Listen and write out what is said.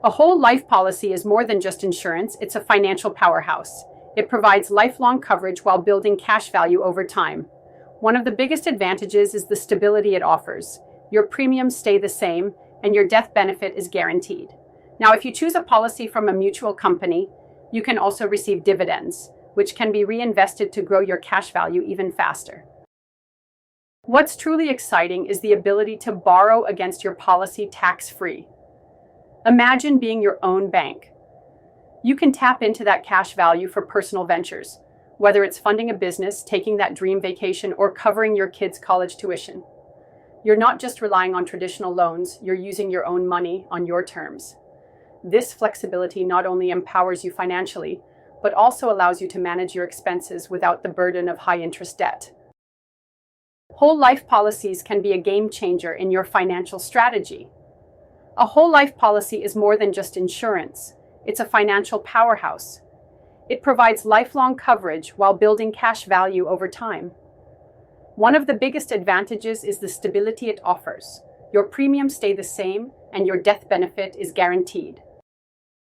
A whole life policy is more than just insurance, it's a financial powerhouse. It provides lifelong coverage while building cash value over time. One of the biggest advantages is the stability it offers. Your premiums stay the same, and your death benefit is guaranteed. Now, if you choose a policy from a mutual company, you can also receive dividends, which can be reinvested to grow your cash value even faster. What's truly exciting is the ability to borrow against your policy tax-free. Imagine being your own bank. You can tap into that cash value for personal ventures, whether it's funding a business, taking that dream vacation, or covering your kids' college tuition. You're not just relying on traditional loans, you're using your own money on your terms. This flexibility not only empowers you financially, but also allows you to manage your expenses without the burden of high-interest debt. Whole life policies can be a game changer in your financial strategy. A whole life policy is more than just insurance. It's a financial powerhouse. It provides lifelong coverage while building cash value over time. One of the biggest advantages is the stability it offers. Your premiums stay the same, and your death benefit is guaranteed.